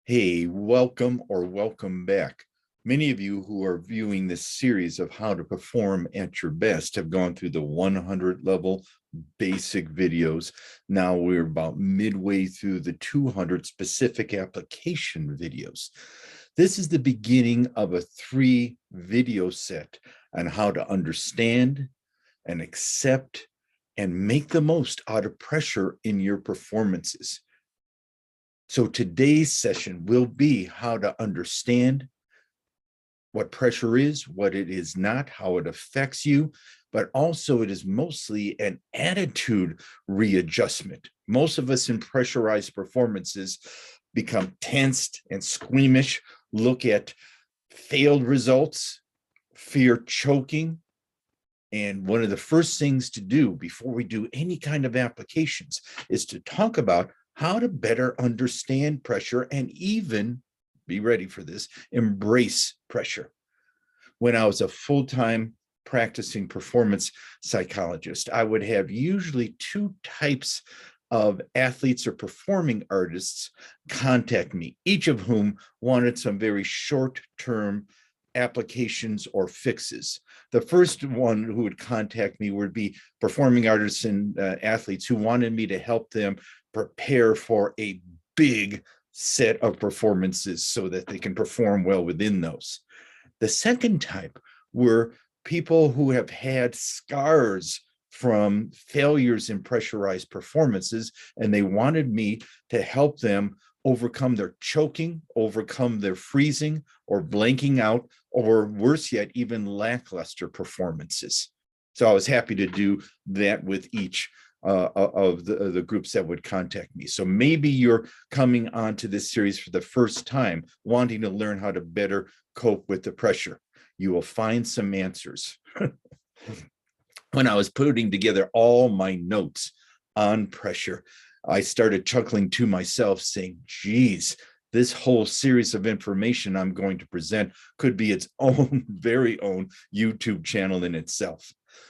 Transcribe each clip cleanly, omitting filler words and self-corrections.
Hey, welcome back. Many of you who are viewing this series of how to perform at your best have gone through the 100 level basic videos. Now we're about midway through the 200 specific application videos. This is the beginning of a 3-video set on how to understand and accept and make the most out of pressure in your performances. So today's session will be how to understand what pressure is, what it is not, how it affects you, but also it is mostly an attitude readjustment. Most of us in pressurized performances become tensed and squeamish, look at failed results, fear choking. And one of the first things to do before we do any kind of applications is to talk about how to better understand pressure and even, be ready for this, embrace pressure. When I was a full-time practicing performance psychologist, I would have usually 2 types of athletes or performing artists contact me, each of whom wanted some very short-term applications or fixes. The first one who would contact me would be performing artists and athletes who wanted me to help them prepare for a big set of performances so that they can perform well within those. The second type were people who have had scars from failures in pressurized performances, and they wanted me to help them overcome their choking, overcome their freezing or blanking out, or worse yet, even lackluster performances. So I was happy to do that with each of the groups that would contact me. So maybe you're coming onto this series for the first time, wanting to learn how to better cope with the pressure. You will find some answers. When I was putting together all my notes on pressure, I started chuckling to myself saying, geez, this whole series of information I'm going to present could be its own, very own YouTube channel in itself.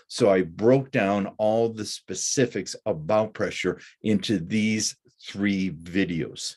So I broke down all the specifics about pressure into these 3 videos.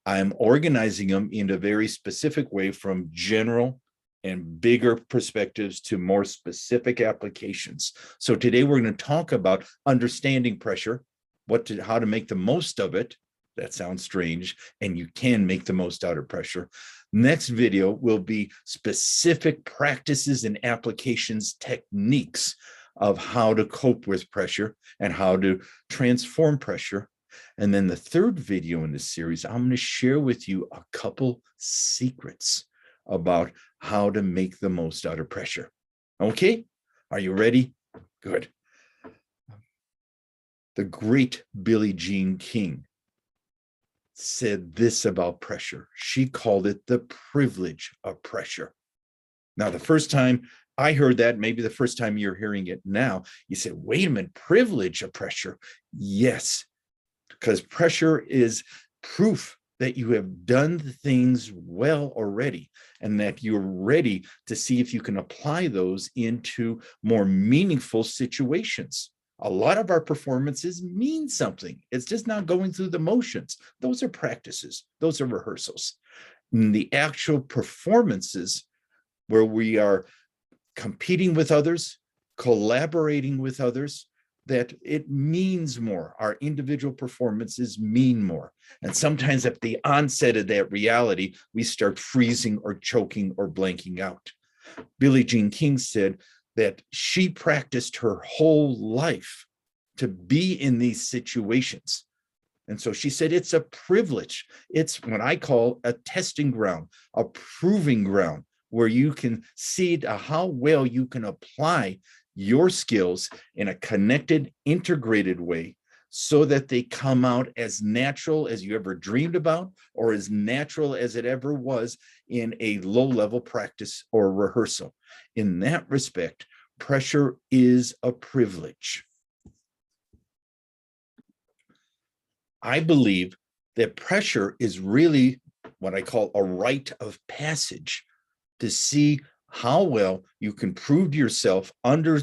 I'm organizing them in a very specific way from general and bigger perspectives to more specific applications. So today we're going to talk about understanding pressure, how to make the most of it. That sounds strange, and you can make the most out of pressure. Next video will be specific practices and applications, techniques of how to cope with pressure and how to transform pressure. And then the third video in this series, I'm going to share with you a couple secrets about how to make the most out of pressure. Okay, are you ready? Good. The great Billie Jean King said this about pressure. She called it the privilege of pressure. Now, the first time I heard that, maybe the first time you're hearing it now, you say, wait a minute, privilege of pressure. Yes, because pressure is proof that you have done the things well already and that you're ready to see if you can apply those into more meaningful situations. A lot of our performances mean something. It's just not going through the motions. Those are practices. Those are rehearsals. In the actual performances where we are competing with others, collaborating with others, that it means more. Our individual performances mean more. And sometimes at the onset of that reality, we start freezing or choking or blanking out. Billie Jean King said that she practiced her whole life to be in these situations. And so she said, it's a privilege. It's what I call a testing ground, a proving ground, where you can see how well you can apply your skills in a connected, integrated way so that they come out as natural as you ever dreamed about or as natural as it ever was in a low-level practice or rehearsal. In that respect, pressure is a privilege. I believe that pressure is really what I call a rite of passage to see how well you can prove yourself under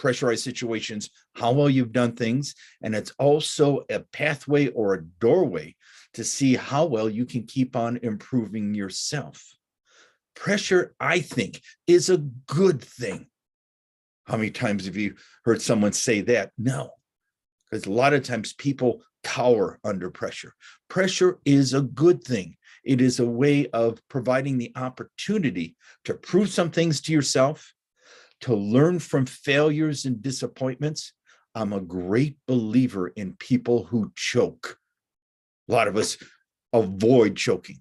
pressurized situations, how well you've done things. And it's also a pathway or a doorway to see how well you can keep on improving yourself. Pressure, I think, is a good thing. How many times have you heard someone say that? No, because a lot of times people cower under pressure. Pressure is a good thing. It is a way of providing the opportunity to prove some things to yourself, to learn from failures and disappointments. I'm a great believer in people who choke. A lot of us avoid choking.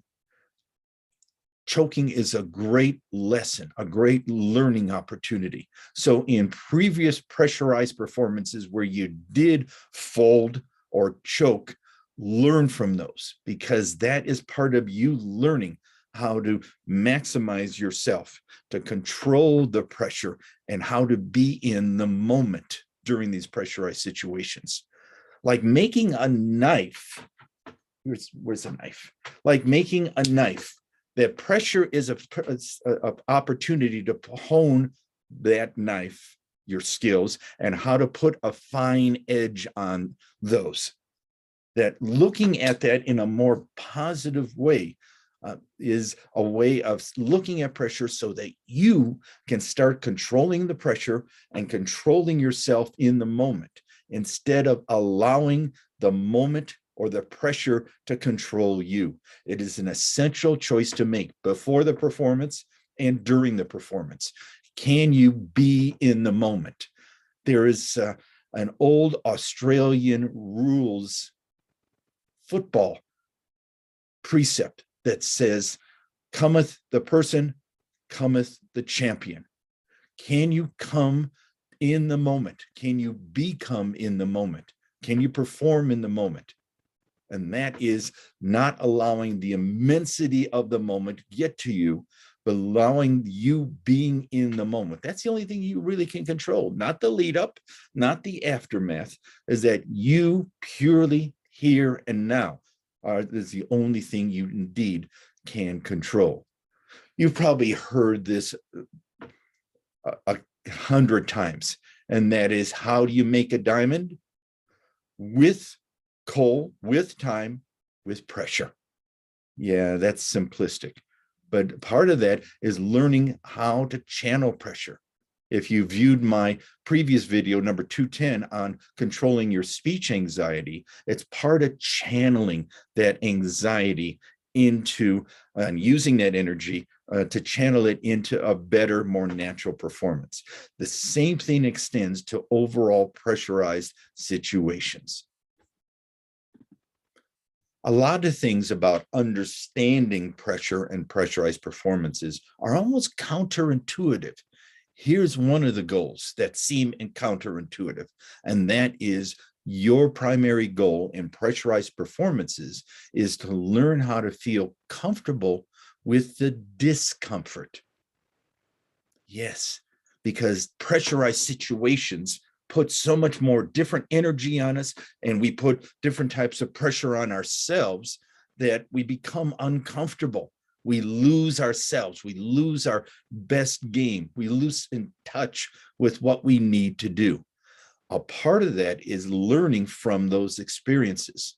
Choking is a great lesson, a great learning opportunity. So in previous pressurized performances where you did fold or choke, learn from those, because that is part of you learning how to maximize yourself, to control the pressure, and how to be in the moment during these pressurized situations. Like making a knife. Where's a knife? Like making a knife. That pressure is an opportunity to hone that knife, your skills, and how to put a fine edge on those. That looking at that in a more positive way is a way of looking at pressure so that you can start controlling the pressure and controlling yourself in the moment, instead of allowing the moment or the pressure to control you. It is an essential choice to make before the performance and during the performance. Can you be in the moment? There is an old Australian rules football precept that says, cometh the person, cometh the champion. Can you come in the moment? Can you become in the moment? Can you perform in the moment? And that is not allowing the immensity of the moment get to you, but allowing you being in the moment. That's the only thing you really can control, not the lead up, not the aftermath, is that you purely here and now is the only thing you indeed can control. You've probably heard this 100 times, and that is, how do you make a diamond? With coal, with time, with pressure. Yeah, that's simplistic. But part of that is learning how to channel pressure. If you viewed my previous video, number 210, on controlling your speech anxiety, it's part of channeling that anxiety into and using that energy to channel it into a better, more natural performance. The same thing extends to overall pressurized situations. A lot of things about understanding pressure and pressurized performances are almost counterintuitive. Here's one of the goals that seem counterintuitive, and that is your primary goal in pressurized performances is to learn how to feel comfortable with the discomfort. Yes, because pressurized situations put so much more different energy on us, and we put different types of pressure on ourselves that we become uncomfortable. We lose ourselves. We lose our best game. We lose in touch with what we need to do. A part of that is learning from those experiences,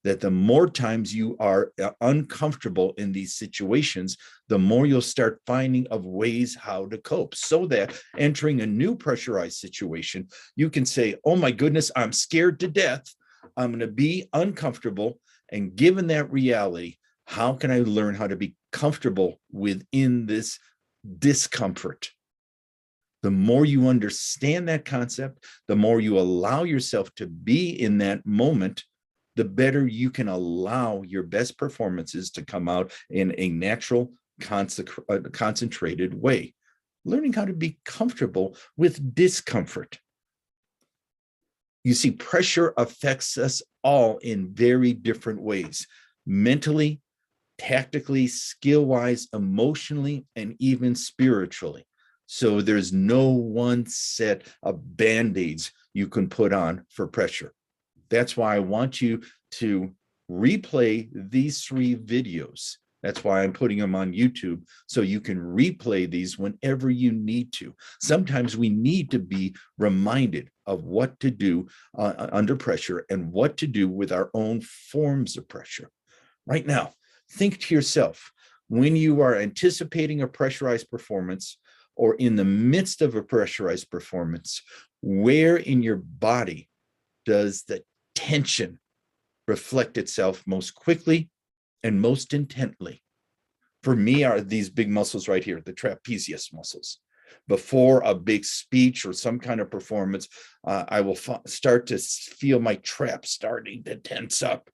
that the more times you are uncomfortable in these situations, the more you'll start finding of ways how to cope, so that entering a new pressurized situation, you can say, oh my goodness, I'm scared to death. I'm going to be uncomfortable. And given that reality, how can I learn how to be comfortable within this discomfort? The more you understand that concept, the more you allow yourself to be in that moment, the better you can allow your best performances to come out in a natural, concentrated way. Learning how to be comfortable with discomfort. You see, pressure affects us all in very different ways, mentally, tactically, skill-wise, emotionally, and even spiritually. So there's no one set of Band-Aids you can put on for pressure. That's why I want you to replay these 3 videos That's why I'm putting them on YouTube, so you can replay these whenever you need to. Sometimes we need to be reminded of what to do under pressure and what to do with our own forms of pressure. Right now, think to yourself, when you are anticipating a pressurized performance or in the midst of a pressurized performance, where in your body does the tension reflect itself most quickly and most intently? For me, are these big muscles right here, the trapezius muscles. Before a big speech or some kind of performance, I will start to feel my traps starting to tense up.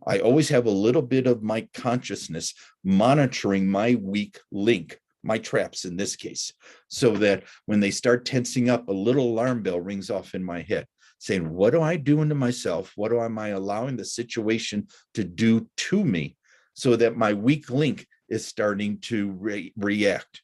I always have a little bit of my consciousness monitoring my weak link, my traps in this case, so that when they start tensing up, a little alarm bell rings off in my head saying, what am I doing to myself? What am I allowing the situation to do to me, so that my weak link is starting to react?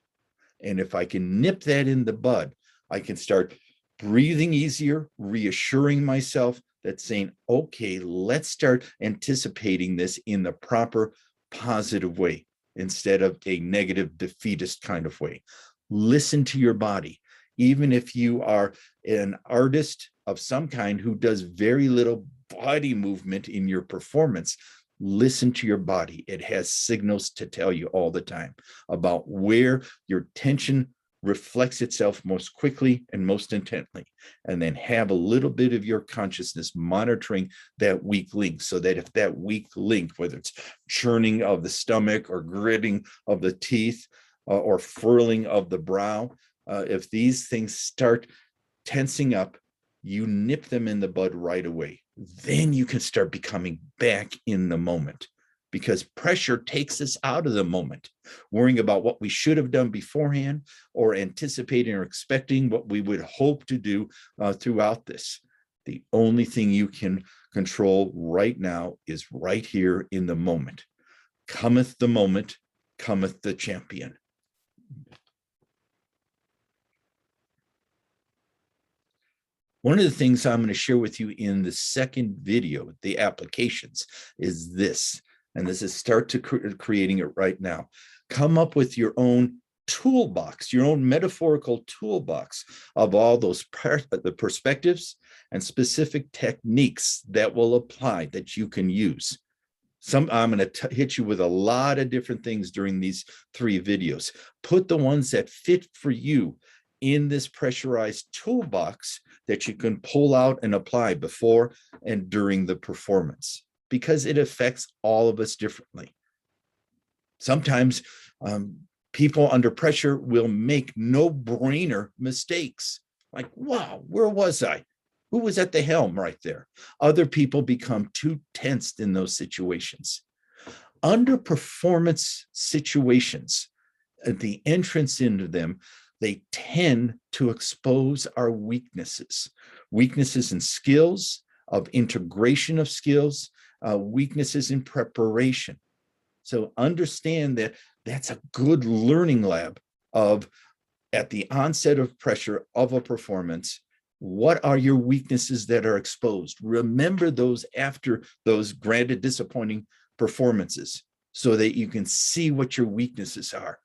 And if I can nip that in the bud, I can start breathing easier, reassuring myself that saying, okay, let's start anticipating this in the proper positive way instead of a negative defeatist kind of way. Listen to your body. Even if you are an artist of some kind who does very little body movement in your performance, listen to your body. It has signals to tell you all the time about where your tension reflects itself most quickly and most intently, and then have a little bit of your consciousness monitoring that weak link, so that if that weak link, whether it's churning of the stomach or gritting of the teeth or furling of the brow, if these things start tensing up, you nip them in the bud right away. Then you can start becoming back in the moment, because pressure takes us out of the moment, worrying about what we should have done beforehand or anticipating or expecting what we would hope to do throughout this. The only thing you can control right now is right here in the moment. Cometh the moment, cometh the champion. One of the things I'm going to share with you in the second video, the applications, is this. And this is start to creating it right now. Come up with your own toolbox, your own metaphorical toolbox of all those the perspectives and specific techniques that will apply, that you can use. I'm going to hit you with a lot of different things during these 3 videos. Put the ones that fit for you in this pressurized toolbox that you can pull out and apply before and during the performance, because it affects all of us differently. Sometimes people under pressure will make no-brainer mistakes. Like, wow, where was I? Who was at the helm right there? Other people become too tensed in those situations. Under performance situations, at the entrance into them, they tend to expose our weaknesses in skills, of integration of skills, weaknesses in preparation. So understand that that's a good learning lab of, at the onset of pressure of a performance, what are your weaknesses that are exposed? Remember those after those granted disappointing performances, so that you can see what your weaknesses are.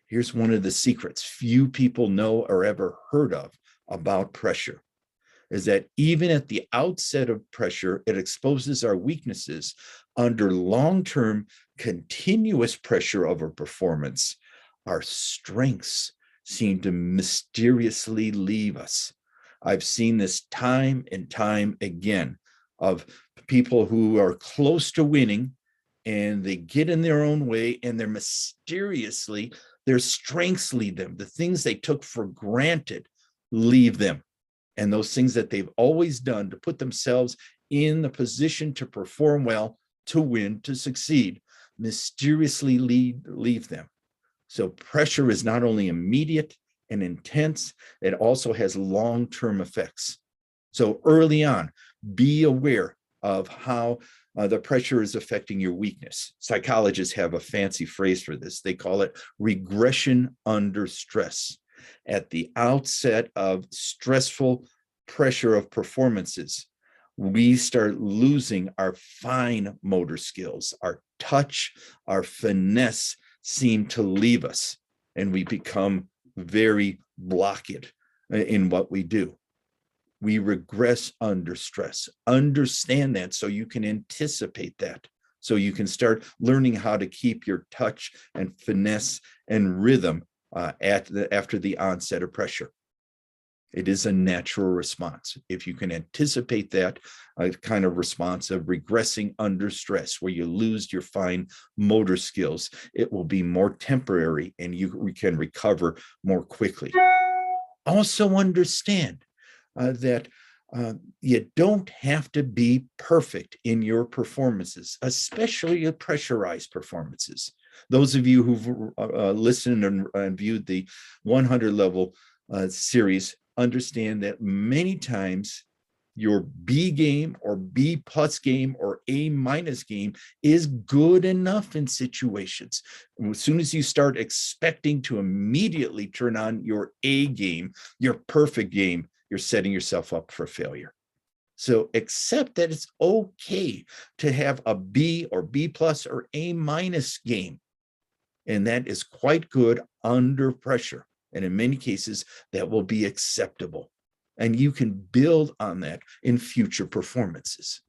Here's one of the secrets few people know or ever heard of about pressure, is that even at the outset of pressure, it exposes our weaknesses. Under long-term continuous pressure of a performance, our strengths seem to mysteriously leave us. I've seen this time and time again of people who are close to winning, and they get in their own way, and they're mysteriously, their strengths leave them. The things they took for granted leave them. And those things that they've always done to put themselves in the position to perform well, to win, to succeed, mysteriously leave them. So pressure is not only immediate and intense, it also has long-term effects. So early on, be aware of how the pressure is affecting your weakness. Psychologists have a fancy phrase for this. They call it regression under stress. At the outset of stressful pressure of performances, we start losing our fine motor skills. Our touch, our finesse seem to leave us, and we become very blocked in what we do. We regress under stress. Understand that so you can anticipate that. So you can start learning how to keep your touch and finesse and rhythm after the onset of pressure. It is a natural response. If you can anticipate that kind of response of regressing under stress, where you lose your fine motor skills, it will be more temporary and you can recover more quickly. Also understand that you don't have to be perfect in your performances, especially your pressurized performances. Those of you who've listened and viewed the 100 level series understand that many times your B game or B plus game or A minus game is good enough in situations. As soon as you start expecting to immediately turn on your A game, your perfect game, you're setting yourself up for failure. So accept that it's okay to have a B or B plus or A minus game. And that is quite good under pressure. And in many cases, that will be acceptable. And you can build on that in future performances.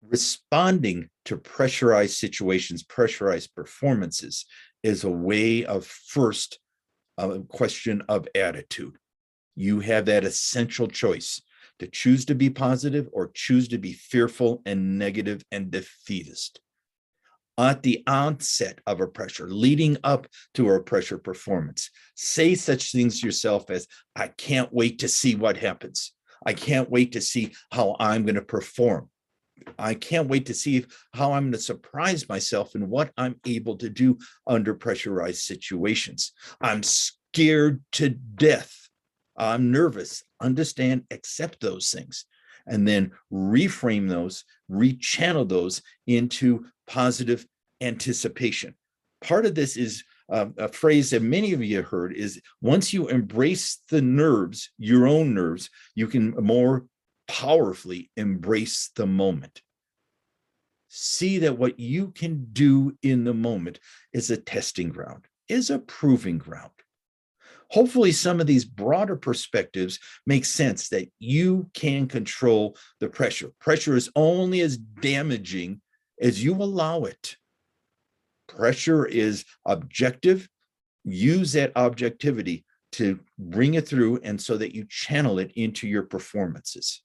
Responding to pressurized situations, pressurized performances is a way of first a question of attitude. You have that essential choice to choose to be positive or choose to be fearful and negative and defeatist. At the onset of a pressure, leading up to a pressure performance, say such things to yourself as, I can't wait to see what happens. I can't wait to see how I'm going to perform. I can't wait to see how I'm going to surprise myself and what I'm able to do under pressurized situations. I'm scared to death. I'm nervous. Understand, accept those things, and then reframe those, rechannel those into positive anticipation. Part of this is a phrase that many of you have heard is, once you embrace the nerves, your own nerves, you can more powerfully embrace the moment. See that what you can do in the moment is a testing ground, is a proving ground. Hopefully, some of these broader perspectives make sense, that you can control the pressure. Pressure is only as damaging as you allow it. Pressure is objective. Use that objectivity to bring it through, and so that you channel it into your performances.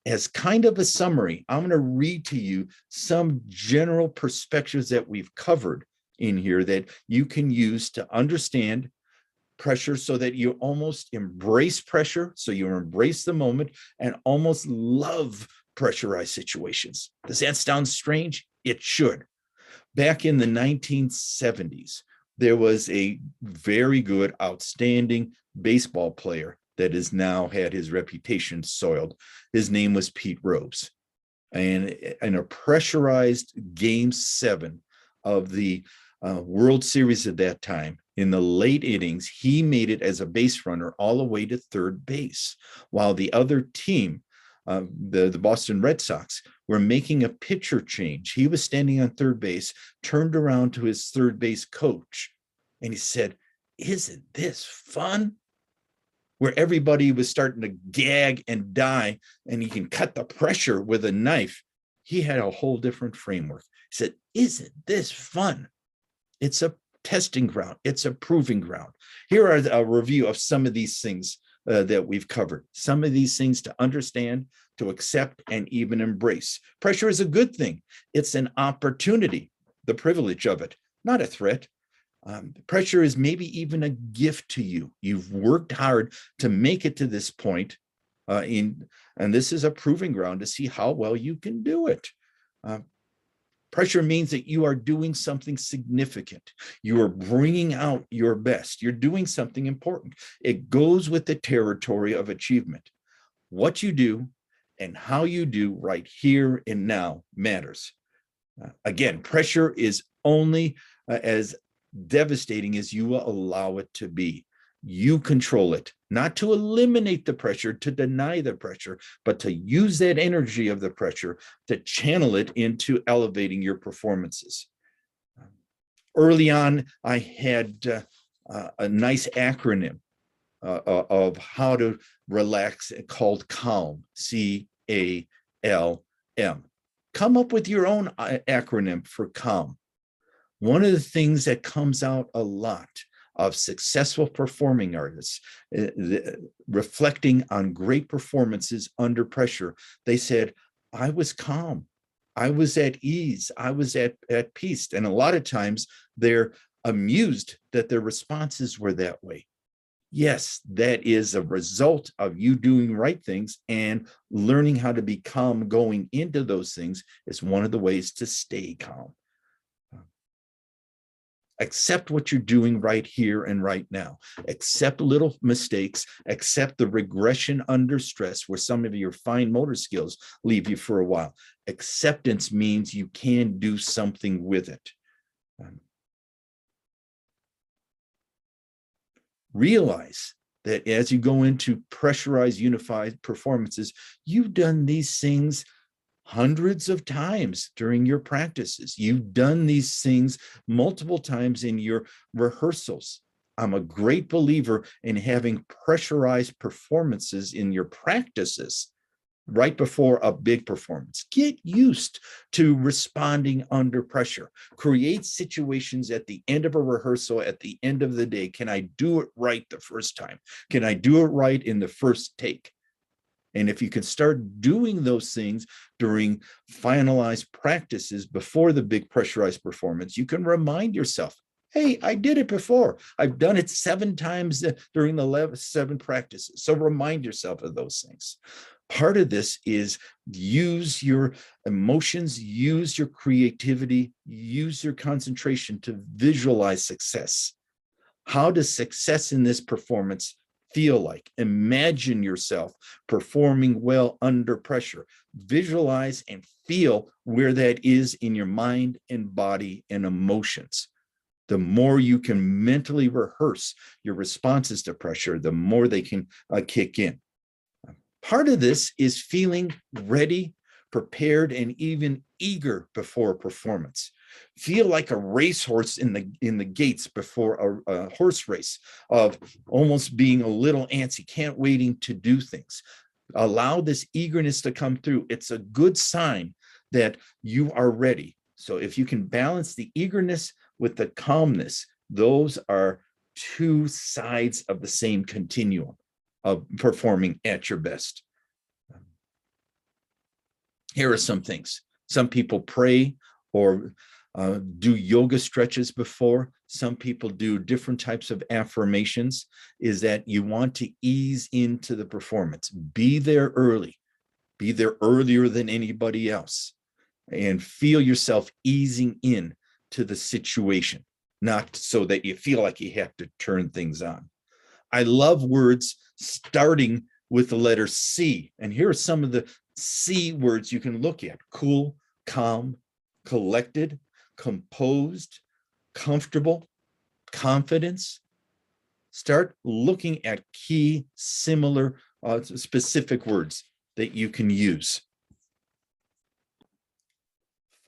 As kind of a summary, I'm going to read to you some general perspectives that we've covered in here that you can use to understand pressure, so that you almost embrace pressure, so you embrace the moment and almost love pressurized situations. Does that sound strange? It should. Back in the 1970s, there was a very good, outstanding baseball player that has now had his reputation soiled. His name was Pete Rose. And in a pressurized Game 7 of the World Series at that time, in the late innings, he made it as a base runner all the way to third base, while the other team, the Boston Red Sox, were making a pitcher change. He was standing on third base, turned around to his third base coach, and he said, "Isn't this fun?" Where everybody was starting to gag and die, and he can cut the pressure with a knife, he had a whole different framework. He said, "Isn't this fun?" It's a testing ground. It's a proving ground. Here are a review of some of these things that we've covered. Some of these things to understand, to accept, and even embrace. Pressure is a good thing. It's an opportunity, the privilege of it, not a threat. Pressure is maybe even a gift to you. You've worked hard to make it to this point, and this is a proving ground to see how well you can do it. Pressure means that you are doing something significant. You are bringing out your best. You're doing something important. It goes with the territory of achievement. What you do and how you do right here and now matters. Again, pressure is only as devastating as you will allow it to be. You control it, not to eliminate the pressure, to deny the pressure, but to use that energy of the pressure to channel it into elevating your performances. Early on, I had a nice acronym of how to relax called CALM, CALM. Come up with your own acronym for CALM. One of the things that comes out a lot of successful performing artists, reflecting on great performances under pressure, they said, I was calm. I was at ease. I was at peace. And a lot of times they're amused that their responses were that way. Yes, that is a result of you doing right things, and learning how to be calm going into those things is one of the ways to stay calm. Accept what you're doing right here and right now. Accept little mistakes. Accept the regression under stress, where some of your fine motor skills leave you for a while. Acceptance means you can do something with it. Realize that as you go into pressurized, unified performances, you've done these things hundreds of times during your practices. You've done these things multiple times in your rehearsals. I'm a great believer in having pressurized performances in your practices right before a big performance. Get used to responding under pressure. Create situations at the end of a rehearsal, at the end of the day. Can I do it right the first time? Can I do it right in the first take? And if you can start doing those things during finalized practices before the big pressurized performance, you can remind yourself, hey, I did it before. I've done it 7 times during the 7 practices. So remind yourself of those things. Part of this is use your emotions, use your creativity, use your concentration to visualize success. How does success in this performance feel like? Imagine yourself performing well under pressure. Visualize and feel where that is in your mind and body and emotions. The more you can mentally rehearse your responses to pressure, the more they can kick in. Part of this is feeling ready, prepared, and even eager before a performance. Feel like a racehorse in the gates before a horse race, of almost being a little antsy, can't waiting to do things. Allow this eagerness to come through. It's a good sign that you are ready. So if you can balance the eagerness with the calmness, those are 2 sides of the same continuum of performing at your best. Here are some things. Some people pray or do yoga stretches before. Some people do different types of affirmations. Is that you want to ease into the performance. Be there early. Be there earlier than anybody else. And feel yourself easing in to the situation, not so that you feel like you have to turn things on. I love words starting with the letter C. And here are some of the C words you can look at: cool, calm, collected, composed, comfortable, confidence. Start looking at key, similar, specific words that you can use.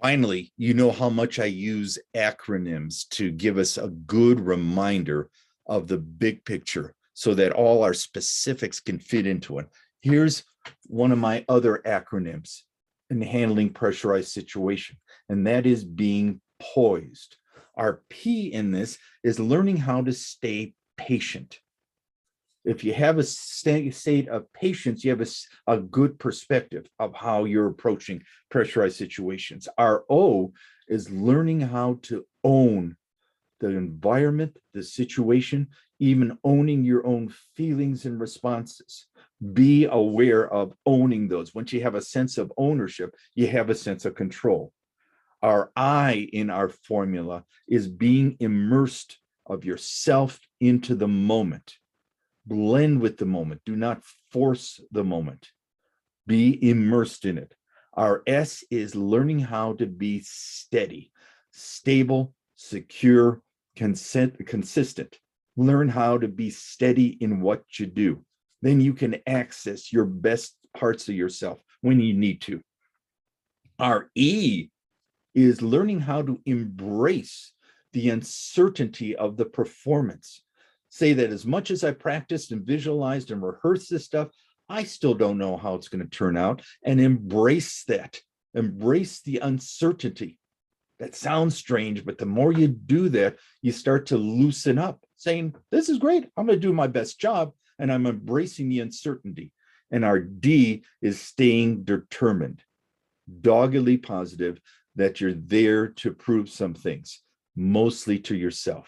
Finally, you know how much I use acronyms to give us a good reminder of the big picture so that all our specifics can fit into it. Here's one of my other acronyms in handling pressurized situation, and that is being poised. Our P in this is learning how to stay patient. If you have a state of patience, you have a good perspective of how you're approaching pressurized situations. Our O is learning how to own the environment, the situation, even owning your own feelings and responses. Be aware of owning those. Once you have a sense of ownership, you have a sense of control. Our I in our formula is being immersed of yourself into the moment. Blend with the moment. Do not force the moment. Be immersed in it. Our S is learning how to be steady, stable, secure, consistent. Learn how to be steady in what you do. Then you can access your best parts of yourself when you need to. Our E is learning how to embrace the uncertainty of the performance. Say that as much as I practiced and visualized and rehearsed this stuff, I still don't know how it's going to turn out, and embrace that. Embrace the uncertainty. That sounds strange, but the more you do that, you start to loosen up, saying, this is great. I'm going to do my best job, and I'm embracing the uncertainty. And our D is staying determined, doggedly positive that you're there to prove some things, mostly to yourself.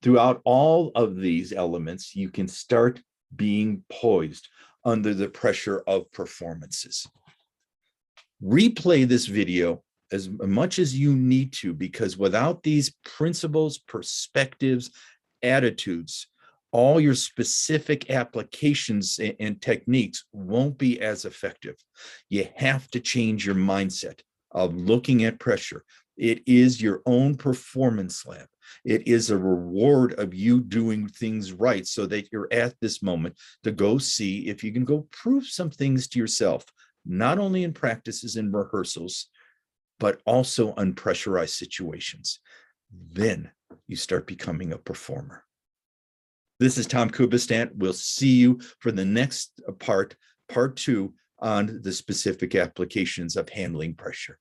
Throughout all of these elements, you can start being poised under the pressure of performances. Replay this video as much as you need to, because without these principles, perspectives, attitudes, all your specific applications and techniques won't be as effective. You have to change your mindset of looking at pressure. It is your own performance lab. It is a reward of you doing things right, so that you're at this moment to go see if you can go prove some things to yourself, not only in practices and rehearsals, but also unpressurized situations. Then you start becoming a performer. This is Tom Kubistant. We'll see you for the next part 2, on the specific applications of handling pressure.